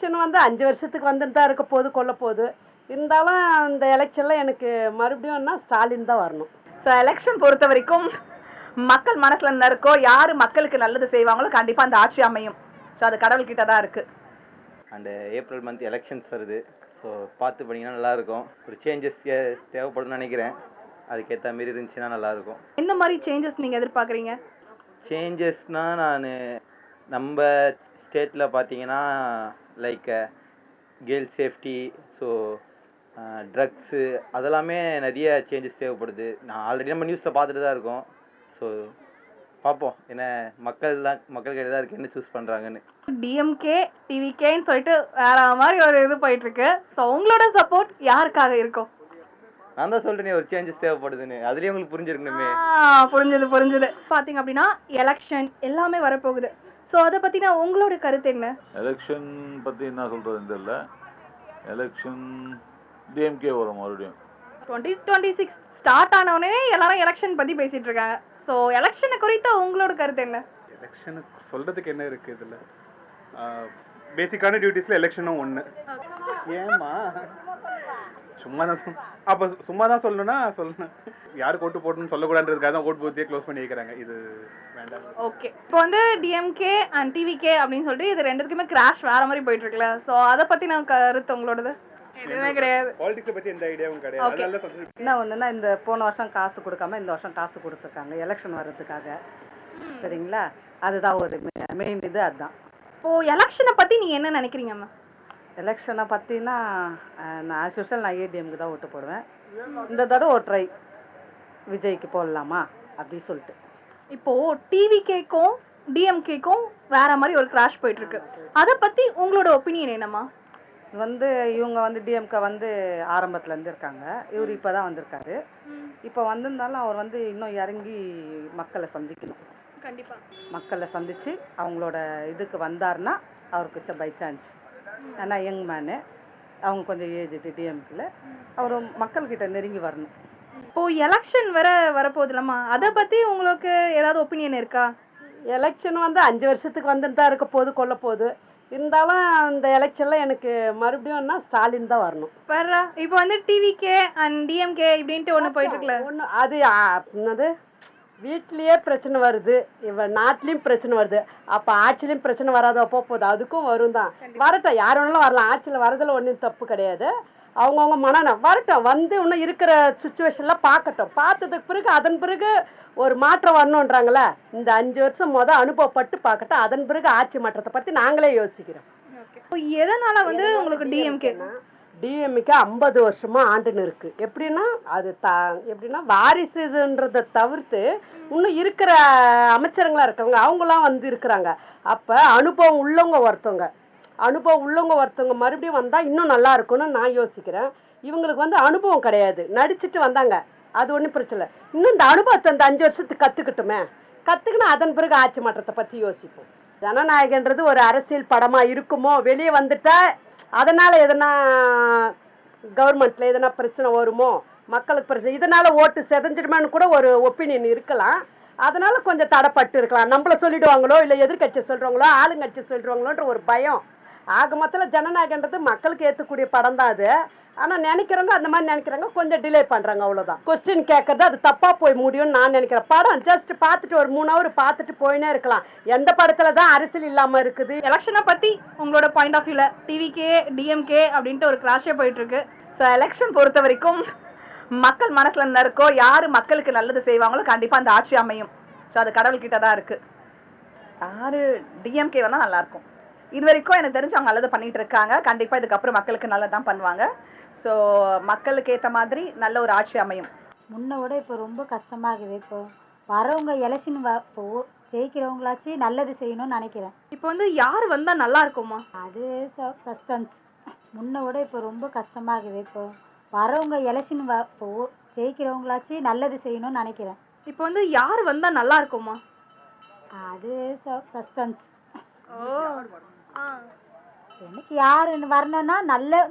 Election வந்து 5 வருஷத்துக்கு வந்துட்டு தான் இருக்க போகுது, கொல்ல போகுது. இருந்தாலும் இந்த எலெக்ஷனில் எனக்கு மறுபடியும்னா ஸ்டாலின் தான் வரணும். ஸோ எலெக்ஷன் பொறுத்த வரைக்கும் மக்கள் மனசுல என்ன இருக்கோ, யாரு மக்களுக்கு நல்லது செய்வாங்களோ கண்டிப்பா அந்த ஆட்சி அமையும். ஸோ அது கடவுள்கிட்ட தான் இருக்கு. அண்ட் ஏப்ரல் மந்த் எலெக்ஷன்ஸ் வருது. ஸோ பார்த்து பண்ணிங்கன்னா நல்லாயிருக்கும். ஒரு சேஞ்சஸ் தேவைப்படும்னு நினைக்கிறேன். அதுக்கேற்ற மாரி இருந்துச்சுன்னா நல்லாயிருக்கும். எந்த மாதிரி சேஞ்சஸ் நீங்கள் எதிர்பார்க்குறீங்க? சேஞ்சஸ்னால் நான் நம்ம ஸ்டேட்டில் பார்த்தீங்கன்னா like girls safety, so drugs அதெல்லாமே நிறைய சேஞ்சஸ் தேவைப்படுது. நான் ஆல்ரெடி நம்ம நியூஸில் பார்த்துட்டு தான் இருக்கோம். ஸோ பார்ப்போம் என்ன மக்கள் கையில் தான் இருக்குது என்ன சூஸ் பண்ணுறாங்கன்னு. டிஎம்கே டிவிகேன்னு சொல்லிட்டு வேற மாதிரி ஒரு இது போயிட்டு இருக்கு. ஸோ உங்களோட சப்போர்ட் யாருக்காக இருக்கும்? நான் தான் சொல்கிறேனே ஒரு சேஞ்சஸ் தேவைப்படுதுன்னு. அதுலேயே உங்களுக்கு புரிஞ்சிருக்கணுமே. புரிஞ்சுது. பார்த்தீங்க அப்படின்னா எலெக்ஷன் எல்லாமே வரப்போகுது. ஸோ அதை பற்றினா உங்களோட கருத்து என்ன? எலெக்ஷன் பற்றி என்ன சொல்கிறதுன்னு தெரியல. எலெக்ஷன் டிஎம்கே வரும் மறுபடியும். 2026 ஸ்டார்ட் ஆனவுடனே எல்லாரும் எலெக்ஷன் பற்றி பேசிட்டு இருக்காங்க. ஸோ எலெக்ஷனை குறித்த உங்களோட கருத்து என்ன? எலெக்ஷன் சொல்கிறதுக்கு என்ன இருக்குது இதில்? பேசிக்கான டியூட்டிஸில் எலெக்ஷனும் ஒன்று. ஏம்மா சும்மா தான் அப்போ சும்மா தான் சொல்லணும்னா சொல்லணும். யாருக்கு ஓட்டு போடணும்னு சொல்லக்கூடாதுன்றதுக்காக தான் ஓட்டு பூத்தியே க்ளோஸ் பண்ணி வைக்கிறாங்க. இது வேண்டாம். ஓகே, இப்போ வந்து டிஎம்கே அண்ட் டிவிகே அப்படின்னு சொல்லிட்டு இது ரெண்டுத்துக்குமே கிராஷ் வேற மாதிரி போயிட்டு இருக்குல்ல. ஸோ அதை பற்றி நான் கருத்து உங்களோடது எதுவுமே கிடையாது. பாலிடிக்ஸை பற்றி எந்த ஐடியாவும் கிடையாது. என்ன ஒன்றுனா இந்த போன வருஷம் காசு கொடுக்காம இந்த வருஷம் காசு கொடுத்துருக்காங்க எலெக்ஷன் வர்றதுக்காக. சரிங்களா, அதுதான் ஒரு மெயின் இது. அதுதான் இப்போது எலெக்ஷனை பற்றி நீங்கள் என்ன நினைக்கிறீங்கம்மா? எலெக்ஷனை பற்றினா நான் ஆஸ் யூஷுவல் நான் ஏடிஎம்க்கு தான் ஓட்டு போடுவேன். இந்த தடவை ஒரு ட்ரை விஜய்க்கு போடலாமா அப்படி சொல்லிட்டு. இப்போது டிவிகேக்கும் டிஎம்கேக்கும் வேற மாதிரி ஒரு கிராஷ் போயிட்டு இருக்கு. அதை பற்றி உங்களோட ஒப்பீனியன் என்னம்மா? வந்து இவங்க வந்து டிஎம்கே வந்து ஆரம்பத்துலேருந்து இருக்காங்க. இவர் இப்போ தான் வந்திருக்காரு. இப்போ வந்திருந்தாலும் அவர் வந்து இன்னும் இறங்கி மக்களை சந்திக்கணும். கண்டிப்பாக மக்களை சந்தித்து அவங்களோட இதுக்கு வந்தார்னா அவருக்கு பை சான்ஸ். ஏன்னா யங் மேனு, அவங்க கொஞ்சம் ஏஜ் டிஎம்கில் அவர் மக்கள்கிட்ட நெருங்கி வரணும். இப்போது எலெக்ஷன் வரப்போகுது இல்லைம்மா, அதை பற்றி உங்களுக்கு ஏதாவது ஒப்பீனியன் இருக்கா? எலெக்ஷன் வந்து 5 வருஷத்துக்கு வந்துட்டு தான் இருக்க போகுது, கொல்ல போகுது. இருந்தாலும் இந்த எலெக்ஷனில் எனக்கு மறுபடியும்னா ஸ்டாலின் தான் வரணும். வர்றா இப்போ வந்து டிவிகே அண்ட் டிஎம்கே இப்படின்ட்டு ஒன்று போயிட்டு இருக்குல்ல. ஒன்று அது என்னது, வீட்லேயே பிரச்சனை வருது, நாட்டிலையும் பிரச்சனை வருது. அப்போ ஆட்சிலையும் பிரச்சனை வராத போகுது. அதுக்கும் வரும் தான். வரட்டும், யார் வேணாலும் வரலாம். ஆட்சியில் வரதில் ஒன்றும் தப்பு கிடையாது. அவங்கவுங்க மனம் வரட்டும், வந்து இன்னும் இருக்கிற சுச்சுவேஷன்லாம் பார்க்கட்டும். பார்த்ததுக்கு பிறகு அதன் பிறகு ஒரு மாற்றம் வரணுன்றாங்களே. இந்த 5 வருஷம் அனுபவப்பட்டு பார்க்கட்டும். அதன் பிறகு ஆட்சி மாற்றத்தை பற்றி நாங்களே யோசிக்கிறோம். இப்போ எதனால வந்து உங்களுக்கு டிஎம்கே 50 வருஷமா ஆண்டுன்னு இருக்கு. எப்படின்னா அது எப்படின்னா வாரிசுன்றதை தவிர்த்து இன்னும் இருக்கிற அமைச்சருங்களா இருக்கவங்க அவங்களாம் வந்து இருக்கிறாங்க. அப்போ அனுபவம் உள்ளவங்க ஒருத்தவங்க மறுபடியும் வந்தால் இன்னும் நல்லா இருக்கும்னு நான் யோசிக்கிறேன். இவங்களுக்கு வந்து அனுபவம் கிடையாது, நடிச்சுட்டு வந்தாங்க. அது ஒன்றும் பிரச்சனை. இன்னும் இந்த அனுபவத்தை இந்த 5 வருஷத்துக்கு கற்றுக்கினா அதன் பிறகு ஆட்சி மாற்றத்தை பற்றி யோசிப்போம். ஜனநாயகன்றது ஒரு அரசியல் படமாக இருக்குமோ, வெளியே வந்துட்டா அதனால் எதனா கவர்மெண்ட்டில் எதனா பிரச்சனை வருமோ, மக்களுக்கு பிரச்சனை, இதனால் ஓட்டு செதஞ்சிடுமான்னு கூட ஒரு ஒப்பீனியன் இருக்கலாம். அதனால் கொஞ்சம் தடைப்பட்டு இருக்கலாம். நம்மளை சொல்லிடுவாங்களோ இல்லை எதிர்கட்சி சொல்கிறவங்களோ ஆளுங்கட்சி சொல்லிடுவாங்களோன்ற ஒரு பயம். ஆக மொத்தத்தில் ஜனநாயகன்றது மக்களுக்கு ஏற்றக்கூடிய படம் தான் அது. ஆனால் நினைக்கிறவங்க அந்த மாதிரி நினைக்கிறாங்க, கொஞ்சம் டிலே பண்ணுறாங்க, அவ்வளோதான். கொஸ்டின் கேட்கறது அது தப்பாக போய் முடியும்னு நான் நினைக்கிறேன். படம் ஜஸ்ட் பார்த்துட்டு ஒரு 3 ஹவர் பார்த்துட்டு போயினே இருக்கலாம். எந்த படத்தில் தான் அரசியல் இல்லாமல் இருக்குது? எலெக்ஷனை பற்றி உங்களோட பாயிண்ட் ஆஃப் வியூவில் டிவிகே டிஎம்கே அப்படின்ட்டு ஒரு கிராஷே போயிட்டுருக்கு. ஸோ எலெக்ஷன் பொறுத்த வரைக்கும் மக்கள் மனசில் என்ன இருக்கோ, யார் மக்களுக்கு நல்லது செய்வாங்களோ கண்டிப்பாக அந்த ஆட்சி அமையும். ஸோ அது கடவுள்கிட்ட தான் இருக்குது. யார் டிஎம்கே வந்தால் நல்லாயிருக்கும். இது வரைக்கும் எனக்கு தெரிஞ்சு அவங்க நல்லது பண்ணிகிட்டு இருக்காங்க. கண்டிப்பாக இதுக்கப்புறம் மக்களுக்கு நல்லது தான் பண்ணுவாங்க. ஸோ மக்களுக்கு ஏற்ற மாதிரி நல்ல ஒரு ஆட்சி அமையும். முன்ன விட இப்போ ரொம்ப கஷ்டமாகுது. இப்போ வரவங்க எலெக்ஷன் இப்போ ஜெயிக்கிறவங்களாச்சு நல்லது செய்யணும்னு நினைக்கிறேன். இப்போ வந்து யார் வந்தால் நல்லா இருக்குமா? அது சஸ்பென்ஸ். முன்ன விட இப்போ ரொம்ப கஷ்டமாகுது. இப்போ வரவங்க எலெக்ஷன் இப்போ ஜெயிக்கிறவங்களாச்சு நல்லது செய்யணும்னு நினைக்கிறேன். இப்போ வந்து யார் வந்தால் நல்லா இருக்குமா? அது சஸ்பென்ஸ். ஓ, எனக்கு யார் வரணும்னா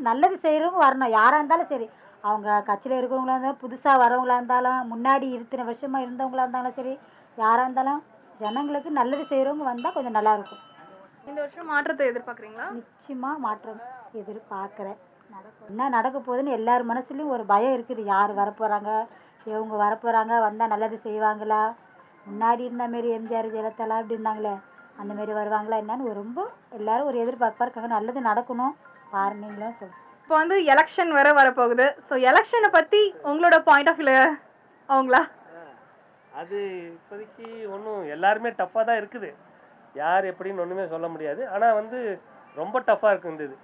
நல்லது செய்கிறவங்க வரணும். யாராக இருந்தாலும் சரி, அவங்க கட்சியில் இருக்கிறவங்களா இருந்தாலும் புதுசாக வரவங்களா இருந்தாலும் முன்னாடி இத்தனை வருஷமாக இருந்தவங்களா இருந்தாலும் சரி, யாராக இருந்தாலும் ஜனங்களுக்கு நல்லது செய்கிறவங்க வந்தால் கொஞ்சம் நல்லாயிருக்கும். இந்த வருஷம் மாற்றத்தை எதிர்பார்க்குறீங்களா? நிச்சயமாக மாற்றம் எதிர்பார்க்குறேன். என்ன நடக்க போகுதுன்னு எல்லார் மனசுலையும் ஒரு பயம் இருக்குது. யார் வரப்போகிறாங்க, இவங்க வரப்போகிறாங்க, வந்தால் நல்லது செய்வாங்களா, முன்னாடி இருந்த மாரி எம்ஜிஆர் ஜெயலலிதாலாம் இப்படி இருந்தாங்களே அந்த மாரி வருவாங்களா என்னன்னு ரொம்ப எல்லாரும் ஒரு எதிர்பார்ப்பாக இருக்காங்க. நல்லது நடக்கணும் பாருங்களேன் சொல்லுங்கள். இப்போ வந்து எலெக்ஷன் வேற வரப்போகுது. ஸோ எலெக்ஷனை பற்றி உங்களோட பாயிண்ட் ஆஃப் வியூல அவங்களா? அது இப்போதைக்கு ஒன்றும் எல்லாருமே டஃப்பாக தான் இருக்குது. யார் எப்படின்னு ஒன்றுமே சொல்ல முடியாது. ஆனால் வந்து ரொம்ப டஃப்பாக இருக்குது இந்த இது.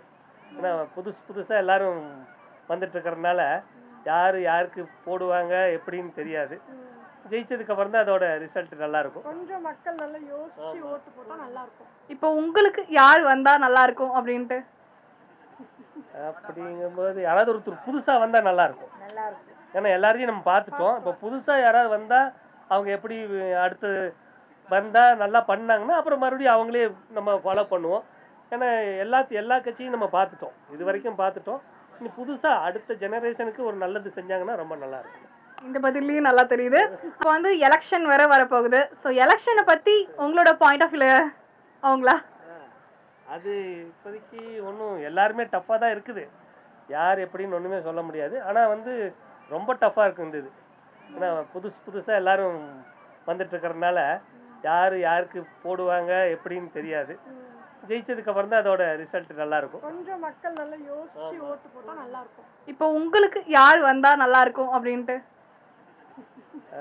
ஏன்னா புதுசாக எல்லாரும் வந்துட்டு இருக்கிறதுனால யார் யாருக்கு போடுவாங்க எப்படின்னு தெரியாது. ஜெயிச்சதுக்கு அப்புறம் தான் அதோட ரிசல்ட் நல்லா இருக்கும். கொஞ்சம் மக்கள் நல்லா யோசிச்சு ஓட்டு போட்டால் நல்லா இருக்கும். இப்போ உங்களுக்கு யார் வந்தா நல்லா இருக்கும் அப்படின்ட்டு? அப்படிங்கும்போது யாராவது ஒருத்தர் புதுசாக வந்தால் நல்லா இருக்கும். ஏன்னா எல்லாரையும் நம்ம பார்த்துட்டோம். இப்போ புதுசாக யாராவது வந்தால் அவங்க எப்படி அடுத்து வந்தால் நல்லா பண்ணாங்கன்னா அப்புறம் மறுபடியும் அவங்களே நம்ம ஃபாலோ பண்ணுவோம். ஏன்னா எல்லா கட்சியும் நம்ம பார்த்துட்டோம், இது வரைக்கும் பார்த்துட்டோம். இனி புதுசாக அடுத்த ஜெனரேஷனுக்கு ஒரு நல்லது செஞ்சாங்கன்னா ரொம்ப நல்லா இருக்கும். இந்த பதிலையும் நல்லா தெரியுது. இப்போ வந்து எலெக்ஷன் வேற வரப்போகுது. ஸோ எலெக்ஷனை பற்றி உங்களோட பாயிண்ட் ஆஃப் வியூல அவங்களா? அது இப்போதைக்கு ஒன்றும் எல்லாருமே டஃப்பாக தான் இருக்குது. யார் எப்படின்னு ஒன்றுமே சொல்ல முடியாது. ஆனால் வந்து ரொம்ப டஃப்பாக இருக்கும் இந்த இது. ஏன்னா புதுசாக எல்லாரும் வந்துட்டு இருக்கிறதுனால யார் யாருக்கு போடுவாங்க எப்படின்னு தெரியாது. ஜெயிச்சதுக்கு அப்புறம் தான் அதோட ரிசல்ட் நல்லா இருக்கும். கொஞ்சம் மக்கள் நல்லா யோசிச்சு ஓட்டு போட்டால் நல்லா இருக்கும். இப்போ உங்களுக்கு யார் வந்தா நல்லா இருக்கும் அப்படின்ட்டு?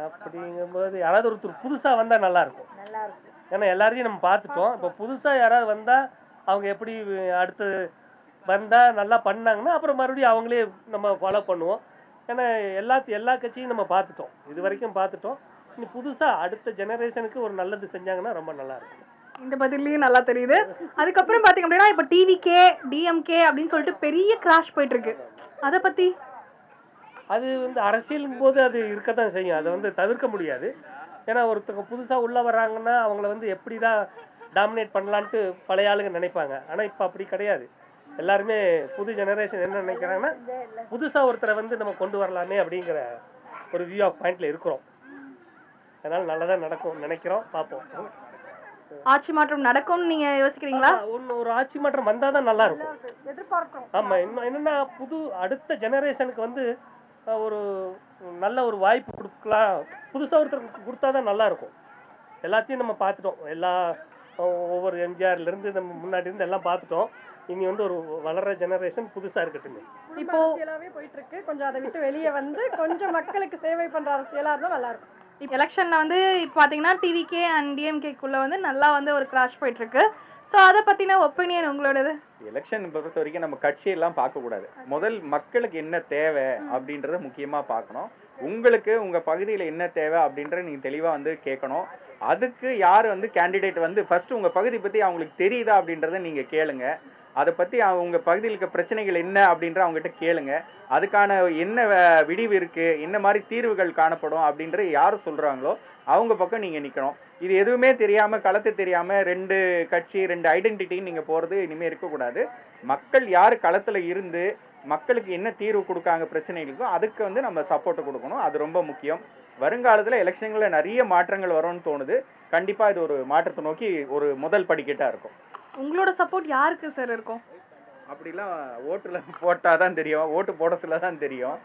அப்படிங்கும்போது யாராவது ஒருத்தர் புதுசாக வந்தால் நல்லா இருக்கும். ஏன்னா எல்லாரையும் நம்ம பார்த்துட்டோம். இப்போ புதுசாக யாராவது வந்தால் அவங்க எப்படி அடுத்து வந்தால் நல்லா பண்ணாங்கன்னா அப்புறம் மறுபடியும் அவங்களே நம்ம ஃபாலோ பண்ணுவோம். ஏன்னா எல்லா கட்சியும் நம்ம பார்த்துட்டோம், இது வரைக்கும் பார்த்துட்டோம். இனி புதுசாக அடுத்த ஜெனரேஷனுக்கு ஒரு நல்லது செஞ்சாங்கன்னா ரொம்ப நல்லா இருக்கும். இந்த பதிலையும் நல்லா தெரியுது. அதுக்கப்புறம் பார்த்தீங்க அப்படின்னா இப்போ டிவிகே டிஎம்கே அப்படின்னு சொல்லிட்டு பெரிய கிராஷ் போயிட்டு இருக்கு. அதை பற்றி? அது வந்து அரசியலும் போது அது இருக்கத்தான் செய்யும், அதை வந்து தவிர்க்க முடியாது. ஏன்னா ஒருத்தவங்க புதுசாக உள்ளே வர்றாங்கன்னா அவங்கள வந்து எப்படி தான் டாமினேட் பண்ணலான்ட்டு பழைய ஆளுங்க நினைப்பாங்க. ஆனால் இப்போ அப்படி கிடையாது. எல்லாருமே புது ஜெனரேஷன் என்ன நினைக்கிறாங்கன்னா புதுசாக ஒருத்தரை வந்து நம்ம கொண்டு வரலாமே அப்படிங்கிற ஒரு வியூ ஆஃப் பாயிண்ட்ல இருக்கிறோம். அதனால் நல்லதாக நடக்கும் நினைக்கிறோம், பார்ப்போம். ஆட்சி மாற்றம் நடக்கும்னு நீங்க யோசிக்கிறீங்களா? ஒரு ஆட்சி மாற்றம் வந்தால் தான் நல்லா இருக்கும். எதிர்பார்க்கிறோம். ஆமாம், இன்னும் என்னென்னா அடுத்த ஜெனரேஷனுக்கு வந்து ஒரு நல்ல ஒரு வாய்ப்பு கொடுக்கலாம். புதுசாக ஒருத்தருக்கு கொடுத்தா தான் நல்லா இருக்கும். எல்லாத்தையும் நம்ம பார்த்துட்டோம். ஒவ்வொரு எம்ஜிஆர்லேருந்து நம்ம முன்னாடி இருந்து எல்லாம் பார்த்துட்டோம். இனி வந்து ஒரு வளர்ற ஜெனரேஷன் புதுசாக இருக்கட்டும். இப்போ அரசியலாவே போயிட்டு இருக்கு. கொஞ்சம் அதை விட்டு வெளியே வந்து கொஞ்சம் மக்களுக்கு சேவை பண்ற அரசியலா இருந்தால் நல்லா இருக்கும். இப்போ எலெக்ஷன்ல வந்து இப்போ பார்த்தீங்கன்னா டிவிகே அண்ட் டிஎம்கேக்குள்ள வந்து நல்லா வந்து ஒரு கிராஷ் போயிட்டு இருக்கு. ஸோ அதை பத்தின ஒப்பீனியன் உங்களோடது? எலெக்ஷன் பொறுத்த வரைக்கும் நம்ம கட்சியெல்லாம் பார்க்கக்கூடாது. முதல் மக்களுக்கு என்ன தேவை அப்படின்றத முக்கியமாக பார்க்கணும். உங்களுக்கு உங்கள் பகுதியில் என்ன தேவை அப்படின்றத நீங்கள் தெளிவாக வந்து கேட்கணும். அதுக்கு யார் வந்து கேண்டிடேட் வந்து ஃபர்ஸ்ட் உங்கள் பகுதி பற்றி அவங்களுக்கு தெரியுதா அப்படின்றத நீங்கள் கேளுங்க. அதை பற்றி அவங்க பகுதியில் இருக்க பிரச்சனைகள் என்ன அப்படின்ற அவங்ககிட்ட கேளுங்க. அதுக்கான என்ன விடிவு இருக்குது, என்ன மாதிரி தீர்வுகள் காணப்படும் அப்படின்ற யார் சொல்கிறாங்களோ அவங்க பக்கம் நீங்கள் நிற்கணும். இது எதுவுமே தெரியாமல் களத்து தெரியாமல் 2 கட்சி 2 ஐடென்டிட்டின்னு நீங்கள் போகிறது இனிமேல் இருக்கக்கூடாது. மக்கள் யார் களத்தில் இருந்து மக்களுக்கு என்ன தீர்வு கொடுக்காங்க பிரச்சனைகளுக்கோ அதுக்கு வந்து நம்ம சப்போர்ட் கொடுக்கணும். அது ரொம்ப முக்கியம். வருங்காலத்தில் எலெக்ஷன்களில் நிறைய மாற்றங்கள் வரும்னு தோணுது. கண்டிப்பாக இது ஒரு மாற்றத்தை நோக்கி ஒரு முதல் படிக்கட்டாக இருக்கும். உங்களோட சப்போர்ட் யாருக்கு சார் இருக்கும்? அப்படிலாம் ஓட்டுல போட்டால் தான் தெரியும், ஓட்டு போட சொல்ல தான் தெரியும்.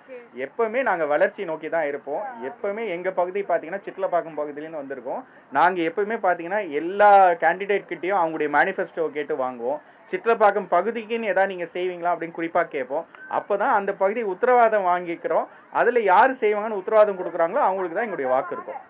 எப்பவுமே நாங்கள் வளர்ச்சி நோக்கி தான் இருப்போம். எப்பவுமே எங்கள் பகுதி பார்த்தீங்கன்னா சிட்லப்பாக்கம் பகுதியிலேருந்து வந்திருக்கோம். நாங்கள் எப்பவுமே பார்த்தீங்கன்னா எல்லா கேண்டிடேட் கிட்டையும் அவங்களுடைய மேனிஃபெஸ்டோ கேட்டு வாங்குவோம். சிட்லப்பாக்கம் பகுதிக்குன்னு எதாவது நீங்கள் செய்வீங்களா அப்படின்னு குறிப்பாக கேட்போம். அப்போ தான் அந்த பகுதி உத்தரவாதம் வாங்கிக்கிறோம். அதில் யார் செய்வாங்கன்னு உத்தரவாதம் கொடுக்குறாங்களோ அவங்களுக்கு தான் எங்களுடைய வாக்கு இருக்கும்.